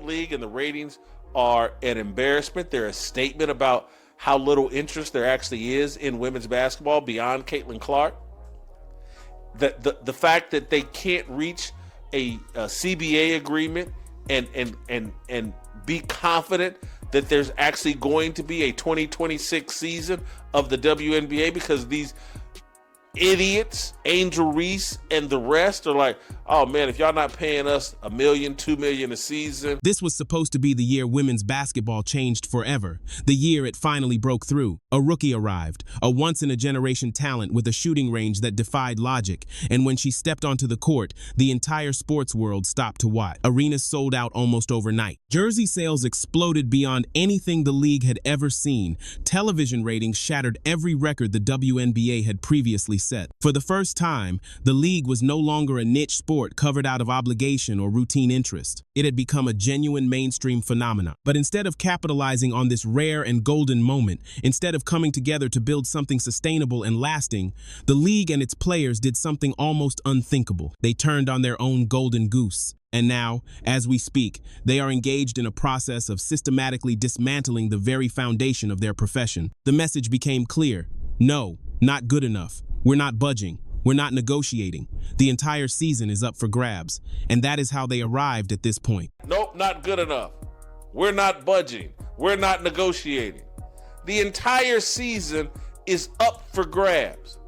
league and the ratings are an embarrassment. They're a statement about how little interest there actually is in women's basketball beyond Caitlin Clark. The fact that they can't reach a CBA agreement and be confident that there's actually going to be a 2026 season of the WNBA because these idiots, Angel Reese and the rest are like, oh man, if y'all not paying us $1 million, $2 million a season. This was supposed to be the year women's basketball changed forever. The year it finally broke through. A rookie arrived, a once-in-a-generation talent with a shooting range that defied logic. And when she stepped onto the court, the entire sports world stopped to watch. Arenas sold out almost overnight. Jersey sales exploded beyond anything the league had ever seen. Television ratings shattered every record the WNBA had previously set. For the first time, the league was no longer a niche sport covered out of obligation or routine interest. It had become a genuine mainstream phenomenon. But instead of capitalizing on this rare and golden moment, instead of coming together to build something sustainable and lasting, the league and its players did something almost unthinkable. They turned on their own golden goose. And now, as we speak, they are engaged in a process of systematically dismantling the very foundation of their profession. The message became clear. No, not good enough. We're not budging. We're not negotiating. The entire season is up for grabs. And that is how they arrived at this point. Nope, not good enough. We're not budging. We're not negotiating. The entire season is up for grabs.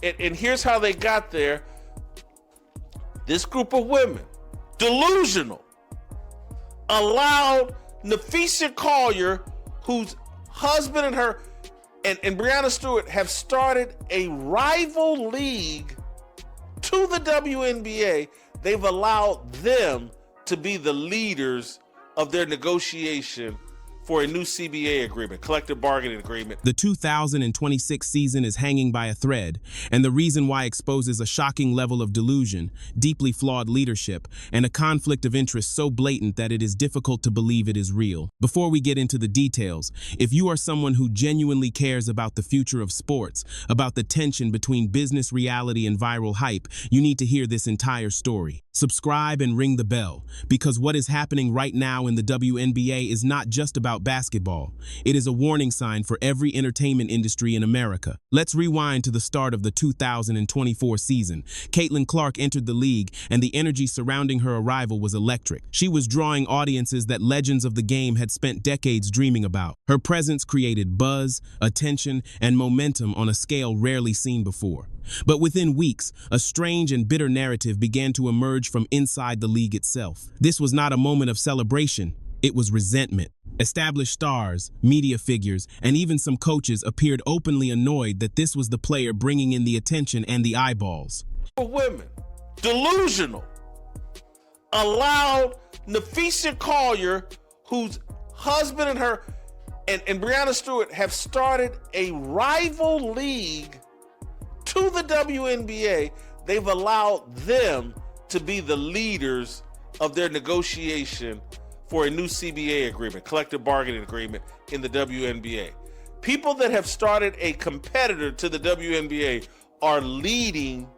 And here's how they got there. This group of women, delusional, allowed Nafisa Collier, whose husband and her and Breanna Stewart have started a rival league to the WNBA. They've allowed them to be the leaders of their negotiation for a new CBA agreement, collective bargaining agreement. The 2026 season is hanging by a thread, and the reason why exposes a shocking level of delusion, deeply flawed leadership, and a conflict of interest so blatant that it is difficult to believe it is real. Before we get into the details, if you are someone who genuinely cares about the future of sports, about the tension between business reality and viral hype, you need to hear this entire story. Subscribe and ring the bell, because what is happening right now in the WNBA is not just about basketball. It is a warning sign for every entertainment industry in America. Let's rewind to the start of the 2024 season. Caitlin Clark entered the league, and the energy surrounding her arrival was electric. She was drawing audiences that legends of the game had spent decades dreaming about. Her presence created buzz, attention, and momentum on a scale rarely seen before. But within weeks, a strange and bitter narrative began to emerge from inside the league itself. This was not a moment of celebration. It was resentment. Established stars, media figures, and even some coaches appeared openly annoyed that this was the player bringing in the attention and the eyeballs. Women, delusional, allowed Nafisa Collier, whose husband and her and Breanna Stewart have started a rival league to the WNBA. They've allowed them to be the leaders of their negotiation for a new CBA agreement, collective bargaining agreement in the WNBA. People that have started a competitor to the WNBA are leading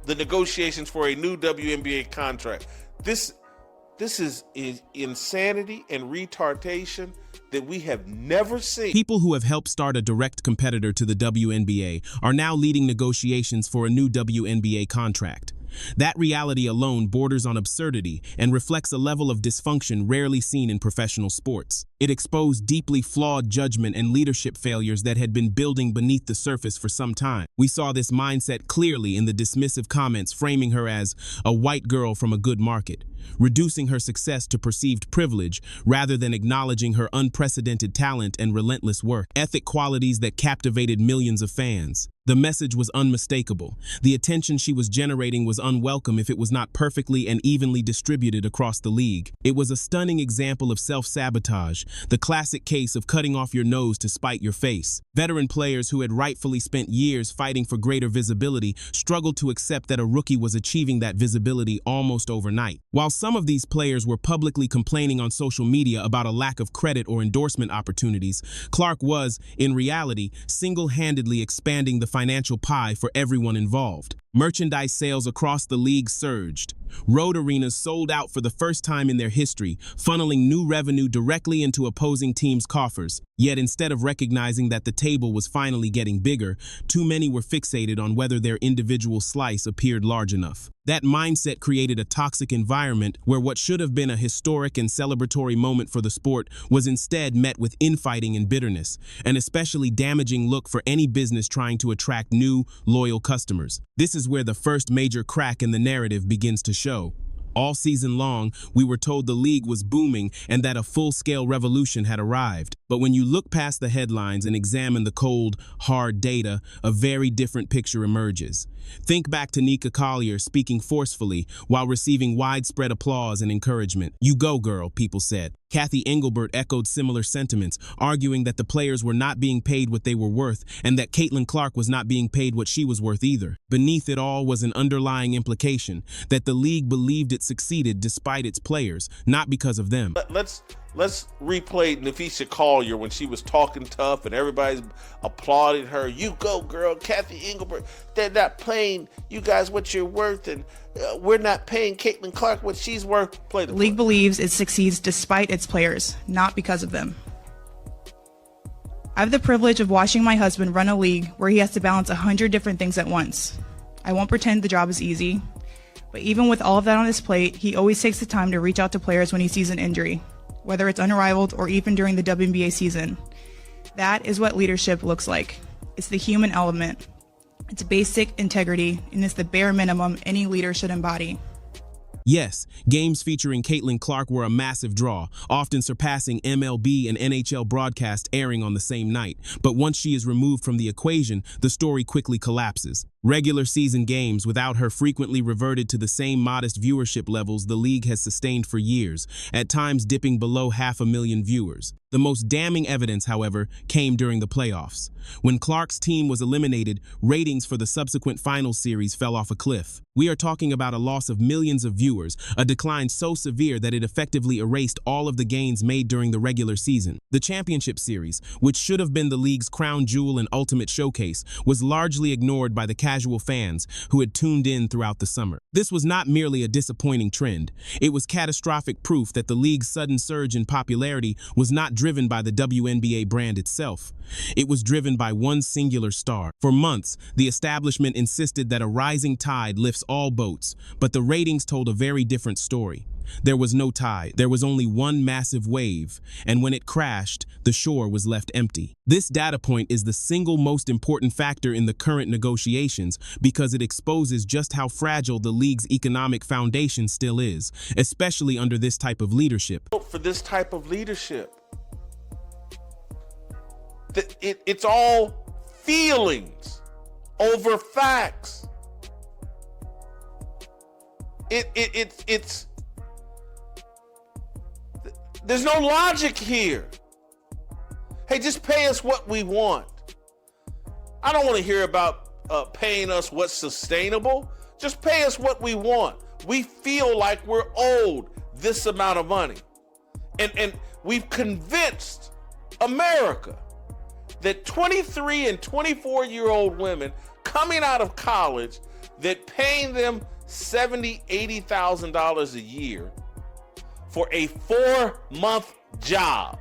the negotiations for a new WNBA contract. This is insanity and retardation that we have never seen. People who have helped start a direct competitor to the WNBA are now leading negotiations for a new WNBA contract. That reality alone borders on absurdity and reflects a level of dysfunction rarely seen in professional sports. It exposed deeply flawed judgment and leadership failures that had been building beneath the surface for some time. We saw this mindset clearly in the dismissive comments framing her as a white girl from a good market, reducing her success to perceived privilege rather than acknowledging her unprecedented talent and relentless work, ethic qualities that captivated millions of fans. The message was unmistakable. The attention she was generating was unwelcome if it was not perfectly and evenly distributed across the league. It was a stunning example of self-sabotage, the classic case of cutting off your nose to spite your face. Veteran players who had rightfully spent years fighting for greater visibility struggled to accept that a rookie was achieving that visibility almost overnight. While some of these players were publicly complaining on social media about a lack of credit or endorsement opportunities, Clark was, in reality, single-handedly expanding the financial pie for everyone involved. Merchandise sales across the league surged. Road arenas sold out for the first time in their history, funneling new revenue directly into opposing teams' coffers. Yet instead of recognizing that the table was finally getting bigger, too many were fixated on whether their individual slice appeared large enough. That mindset created a toxic environment where what should have been a historic and celebratory moment for the sport was instead met with infighting and bitterness, an especially damaging look for any business trying to attract new, loyal customers. This is where the first major crack in the narrative begins to show. All season long, we were told the league was booming and that a full-scale revolution had arrived. But when you look past the headlines and examine the cold, hard data, a very different picture emerges. Think back to Nika Collier speaking forcefully while receiving widespread applause and encouragement. "You go, girl," people said. Kathy Engelbert echoed similar sentiments, arguing that the players were not being paid what they were worth and that Caitlin Clark was not being paid what she was worth either. Beneath it all was an underlying implication that the league believed it succeeded despite its players, not because of them. Let's replay Nafisha Collier when she was talking tough and everybody's applauding her. "You go, girl, Kathy Engelbert. They're not paying you guys what you're worth, and we're not paying Caitlin Clark what she's worth." Play the league believes it succeeds despite its players, not because of them. I have the privilege of watching my husband run a league where he has to balance 100 different things at once. I won't pretend the job is easy, but even with all of that on his plate, he always takes the time to reach out to players when he sees an injury, whether it's unrivaled or even during the WNBA season. That is what leadership looks like. It's the human element. It's basic integrity, and it's the bare minimum any leader should embody. Yes, games featuring Caitlin Clark were a massive draw, often surpassing MLB and NHL broadcast airing on the same night. But once she is removed from the equation, the story quickly collapses. Regular season games without her frequently reverted to the same modest viewership levels the league has sustained for years, at times dipping below 500,000 viewers. The most damning evidence, however, came during the playoffs. When Clark's team was eliminated, ratings for the subsequent final series fell off a cliff. We are talking about a loss of millions of viewers, a decline so severe that it effectively erased all of the gains made during the regular season. The championship series, which should have been the league's crown jewel and ultimate showcase, was largely ignored by the casual fans who had tuned in throughout the summer. This was not merely a disappointing trend. It was catastrophic proof that the league's sudden surge in popularity was not driven by the WNBA brand itself. It was driven by one singular star. For months, the establishment insisted that a rising tide lifts all boats, but the ratings told a very different story. There was no tide, there was only one massive wave, and when it crashed, the shore was left empty. This data point is the single most important factor in the current negotiations because it exposes just how fragile the league's economic foundation still is, especially under this type of leadership. For this type of leadership, it's all feelings over facts. It's there's no logic here. Hey, just pay us what we want. I don't want to hear about paying us what's sustainable. Just pay us what we want. We feel like we're owed this amount of money. And we've convinced America that 23 and 24-year-old women coming out of college, that paying them $70,000, $80,000 a year for a 4-month job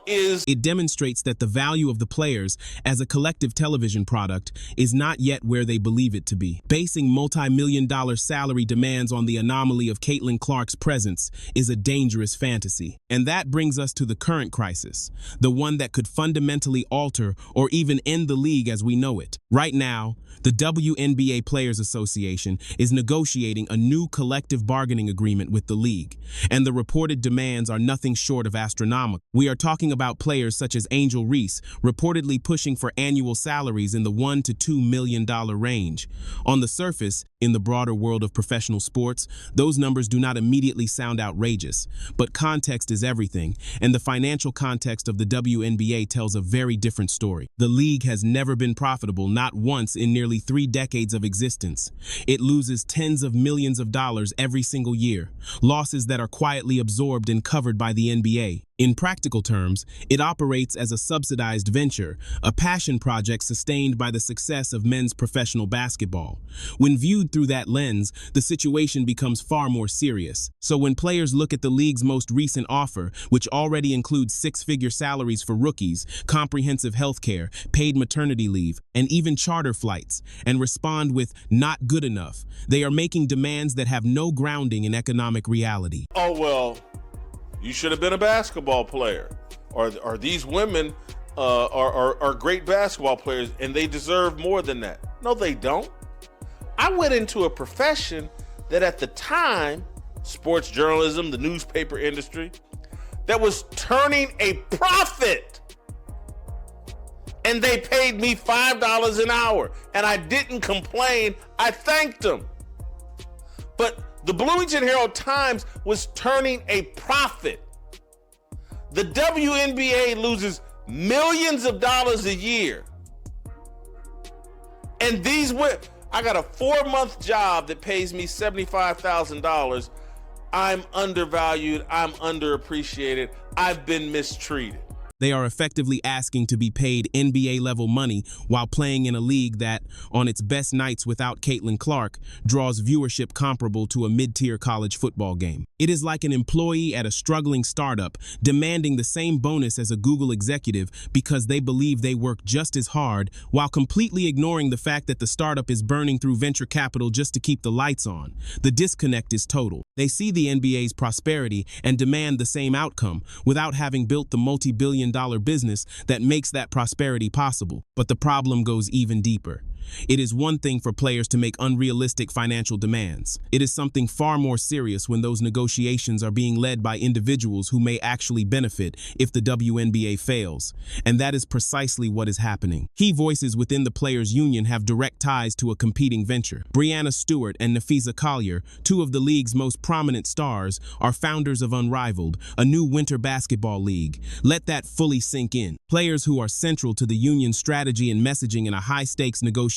It demonstrates that the value of the players as a collective television product is not yet where they believe it to be. Basing multi-million-dollar salary demands on the anomaly of Caitlin Clark's presence is a dangerous fantasy. And that brings us to the current crisis, the one that could fundamentally alter or even end the league as we know it. Right now, the WNBA Players Association is negotiating a new collective bargaining agreement with the league, and the reported demands are nothing short of astronomical. We are talking about players such as Angel Reese, reportedly pushing for annual salaries in the $1 to $2 million range. On the surface, in the broader world of professional sports, those numbers do not immediately sound outrageous, but context is everything, and the financial context of the WNBA tells a very different story. The league has never been profitable, not once in nearly 3 decades of existence. It loses tens of millions of dollars every single year, losses that are quietly absorbed and covered by the NBA. In practical terms, it operates as a subsidized venture, a passion project sustained by the success of men's professional basketball. When viewed through that lens, the situation becomes far more serious. So when players look at the league's most recent offer, which already includes six-figure salaries for rookies, comprehensive health care, paid maternity leave, and even charter flights, and respond with "not good enough," they are making demands that have no grounding in economic reality. Oh, well, you should have been a basketball player. Or these women are great basketball players and they deserve more than that. No, they don't. I went into a profession that at the time, sports journalism, the newspaper industry, that was turning a profit. And they paid me $5 an hour. And I didn't complain. I thanked them. But the Bloomington Herald-Times was turning a profit. The WNBA loses millions of dollars a year. And I got a 4-month job that pays me $75,000. I'm undervalued. I'm underappreciated. I've been mistreated. They are effectively asking to be paid NBA-level money while playing in a league that, on its best nights without Caitlin Clark, draws viewership comparable to a mid-tier college football game. It is like an employee at a struggling startup demanding the same bonus as a Google executive because they believe they work just as hard while completely ignoring the fact that the startup is burning through venture capital just to keep the lights on. The disconnect is total. They see the NBA's prosperity and demand the same outcome without having built the multi-billion-dollar business that makes that prosperity possible. But the problem goes even deeper. It is one thing for players to make unrealistic financial demands. It is something far more serious when those negotiations are being led by individuals who may actually benefit if the WNBA fails. And that is precisely what is happening. Key voices within the players' union have direct ties to a competing venture. Breanna Stewart and Nafisa Collier, two of the league's most prominent stars, are founders of Unrivaled, a new winter basketball league. Let that fully sink in. Players who are central to the union's strategy and messaging in a high-stakes negotiation,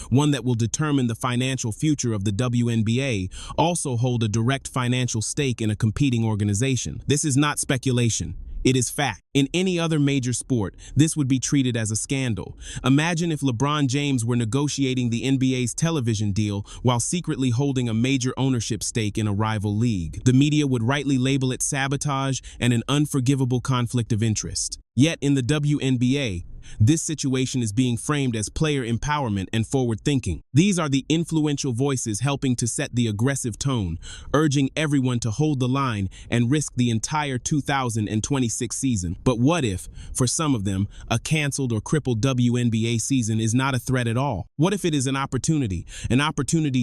one that will determine the financial future of the WNBA, also hold a direct financial stake in a competing organization. This is not speculation. It is fact. In any other major sport, this would be treated as a scandal. Imagine if LeBron James were negotiating the NBA's television deal while secretly holding a major ownership stake in a rival league. The media would rightly label it sabotage and an unforgivable conflict of interest. Yet in the WNBA, this situation is being framed as player empowerment and forward thinking. These are the influential voices helping to set the aggressive tone, urging everyone to hold the line and risk the entire 2026 season. But what if, for some of them, a canceled or crippled WNBA season is not a threat at all? What if it is an opportunity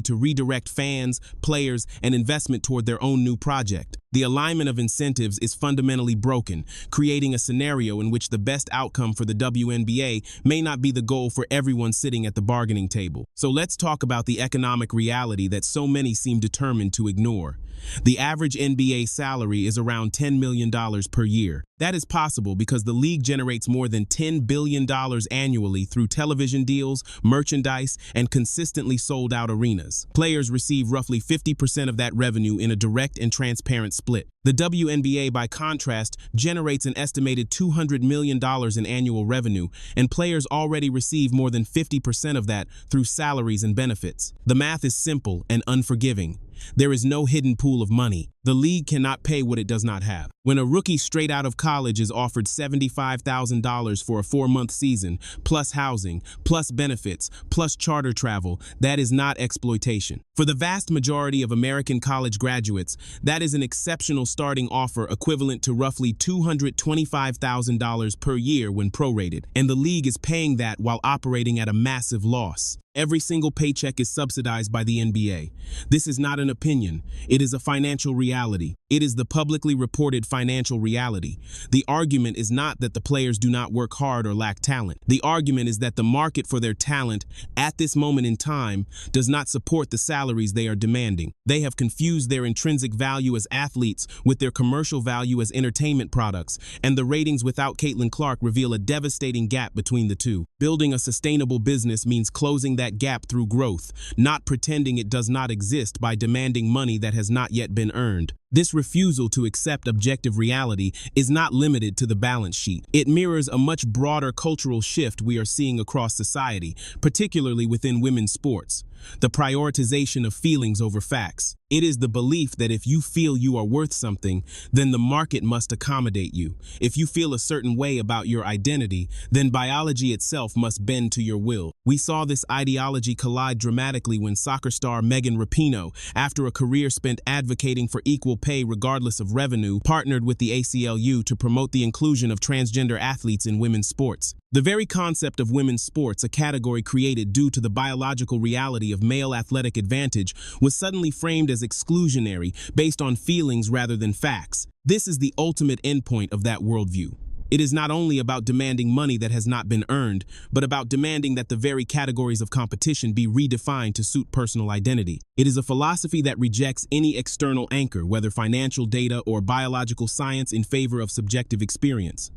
to redirect fans, players, and investment toward their own new project? The alignment of incentives is fundamentally broken, creating a scenario in which the best outcome for the WNBA may not be the goal for everyone sitting at the bargaining table. So let's talk about the economic reality that so many seem determined to ignore. The average NBA salary is around $10 million per year. That is possible because the league generates more than $10 billion annually through television deals, merchandise, and consistently sold-out arenas. Players receive roughly 50% of that revenue in a direct and transparent split. The WNBA, by contrast, generates an estimated $200 million in annual revenue, and players already receive more than 50% of that through salaries and benefits. The math is simple and unforgiving. There is no hidden pool of money. The league cannot pay what it does not have. When a rookie straight out of college is offered $75,000 for a 4-month season, plus housing, plus benefits, plus charter travel, that is not exploitation. For the vast majority of American college graduates, that is an exceptional starting offer equivalent to roughly $225,000 per year when prorated, and the league is paying that while operating at a massive loss. Every single paycheck is subsidized by the NBA. This is not an opinion. It is a financial reality. It is the publicly reported financial reality. The argument is not that the players do not work hard or lack talent. The argument is that the market for their talent at this moment in time does not support the salaries they are demanding. They have confused their intrinsic value as athletes with their commercial value as entertainment products, and the ratings without Caitlin Clark reveal a devastating gap between the two. Building a sustainable business means closing that gap through growth, not pretending it does not exist by demanding money that has not yet been earned. This refusal to accept objective reality is not limited to the balance sheet. It mirrors a much broader cultural shift we are seeing across society, particularly within women's sports. The prioritization of feelings over facts. It is the belief that if you feel you are worth something, then the market must accommodate you. If you feel a certain way about your identity, then biology itself must bend to your will. We saw this ideology collide dramatically when soccer star Megan Rapinoe, after a career spent advocating for equal pay regardless of revenue, partnered with the ACLU to promote the inclusion of transgender athletes in women's sports. The very concept of women's sports, a category created due to the biological reality of male athletic advantage, was suddenly framed as exclusionary, based on feelings rather than facts. This is the ultimate endpoint of that worldview. It is not only about demanding money that has not been earned, but about demanding that the very categories of competition be redefined to suit personal identity. It is a philosophy that rejects any external anchor, whether financial data or biological science, in favor of subjective experience.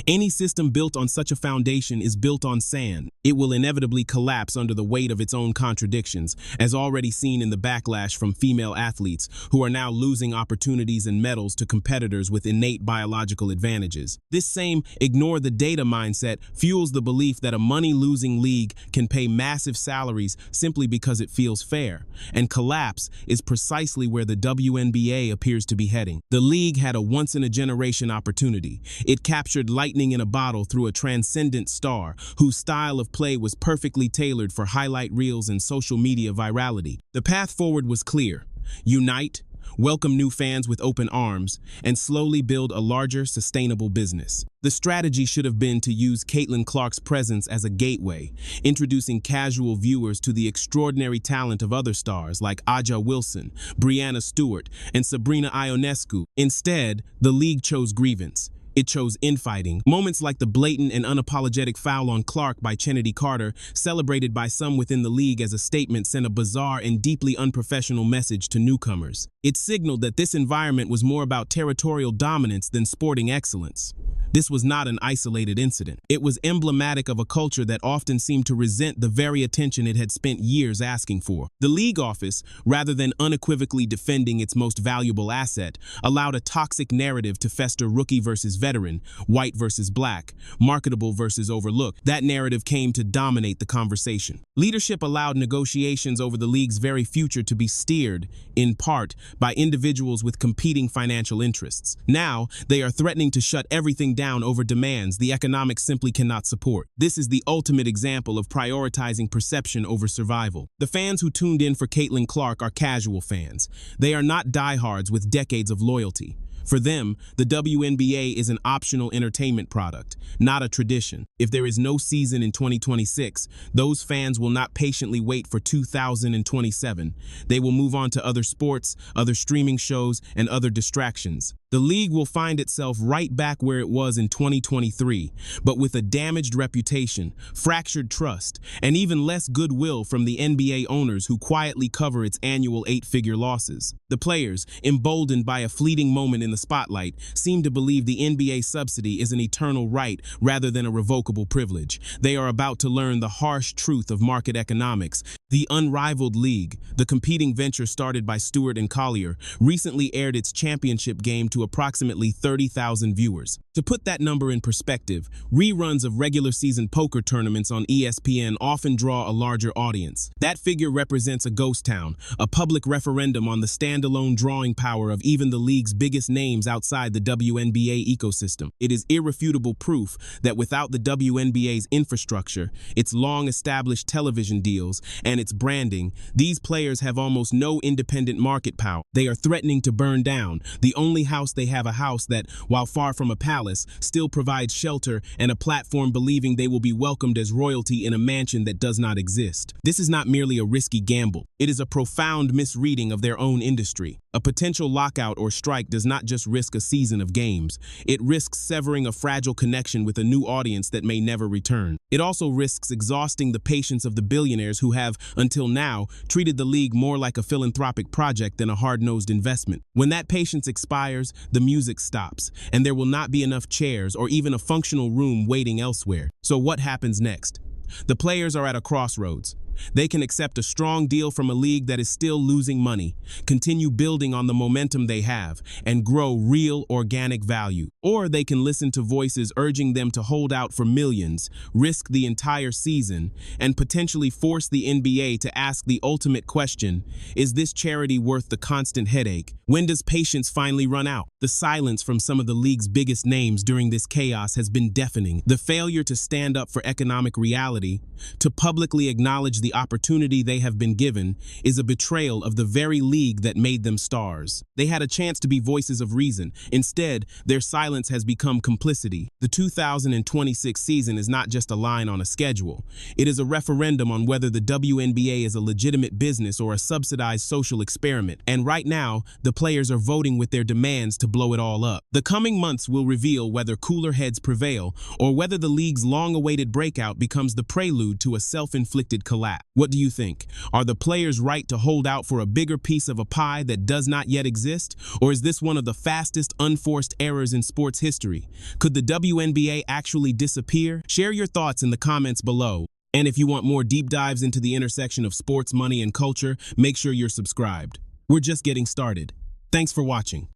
Any system built on such a foundation is built on sand. It will inevitably collapse under the weight of its own contradictions, as already seen in the backlash from female athletes, who are now losing opportunities and medals to competitors with innate biological advantages. This same ignore the data mindset fuels the belief that a money-losing league can pay massive salaries simply because it feels fair, and collapse is precisely where the WNBA appears to be heading. The league had a once-in-a-generation opportunity. It captured lightning in a bottle through a transcendent star whose style of play was perfectly tailored for highlight reels and social media virality. The path forward was clear: unite, welcome new fans with open arms, and slowly build a larger, sustainable business. The strategy should have been to use Caitlin Clark's presence as a gateway, introducing casual viewers to the extraordinary talent of other stars like Aja Wilson, Brianna Stewart, and Sabrina Ionescu. Instead, the league chose grievance. It chose infighting. Moments like the blatant and unapologetic foul on Clark by Chennedy Carter, celebrated by some within the league as a statement, sent a bizarre and deeply unprofessional message to newcomers. It signaled that this environment was more about territorial dominance than sporting excellence. This was not an isolated incident. It was emblematic of a culture that often seemed to resent the very attention it had spent years asking for. The league office, rather than unequivocally defending its most valuable asset, allowed a toxic narrative to fester: rookie versus veteran, white versus black, marketable versus overlooked. That narrative came to dominate the conversation. Leadership allowed negotiations over the league's very future to be steered, in part, by individuals with competing financial interests. Now, they are threatening to shut everything down over demands the economics simply cannot support. This is the ultimate example of prioritizing perception over survival. The fans who tuned in for Caitlin Clark are casual fans. They are not diehards with decades of loyalty. For them, the WNBA is an optional entertainment product, not a tradition. If there is no season in 2026, those fans will not patiently wait for 2027. They will move on to other sports, other streaming shows, and other distractions. The league will find itself right back where it was in 2023, but with a damaged reputation, fractured trust, and even less goodwill from the NBA owners who quietly cover its annual 8-figure losses. The players, emboldened by a fleeting moment in the spotlight, seem to believe the NBA subsidy is an eternal right rather than a revocable privilege. They are about to learn the harsh truth of market economics. The unrivaled league, the competing venture started by Stewart and Collier, recently aired its championship game to approximately 30,000 viewers. To put that number in perspective, reruns of regular season poker tournaments on ESPN often draw a larger audience. That figure represents a ghost town, a public referendum on the standalone drawing power of even the league's biggest names outside the WNBA ecosystem. It is irrefutable proof that without the WNBA's infrastructure, its long-established television deals, and its branding, these players have almost no independent market power. They are threatening to burn down the only house they have, a house that, while far from a palace, still provides shelter and a platform, believing they will be welcomed as royalty in a mansion that does not exist. This is not merely a risky gamble. It is a profound misreading of their own industry. A potential lockout or strike does not just risk a season of games. It risks severing a fragile connection with a new audience that may never return. It also risks exhausting the patience of the billionaires who have, until now, treated the league more like a philanthropic project than a hard-nosed investment. When that patience expires, the music stops, and there will not be enough chairs or even a functional room waiting elsewhere. So what happens next? The players are at a crossroads. They can accept a strong deal from a league that is still losing money, continue building on the momentum they have, and grow real organic value. Or they can listen to voices urging them to hold out for millions, risk the entire season, and potentially force the NBA to ask the ultimate question: is this charity worth the constant headache? When does patience finally run out? The silence from some of the league's biggest names during this chaos has been deafening. The failure to stand up for economic reality, to publicly acknowledge the opportunity they have been given, is a betrayal of the very league that made them stars. They had a chance to be voices of reason. Instead, their silence has become complicity. The 2026 season is not just a line on a schedule. It is a referendum on whether the WNBA is a legitimate business or a subsidized social experiment. And right now, the players are voting with their demands to blow it all up. The coming months will reveal whether cooler heads prevail or whether the league's long-awaited breakout becomes the prelude to a self-inflicted collapse. What do you think? Are the players right to hold out for a bigger piece of a pie that does not yet exist? Or is this one of the fastest unforced errors in sports history? Could the WNBA actually disappear? Share your thoughts in the comments below. And if you want more deep dives into the intersection of sports, money, and culture, make sure you're subscribed. We're just getting started. Thanks for watching.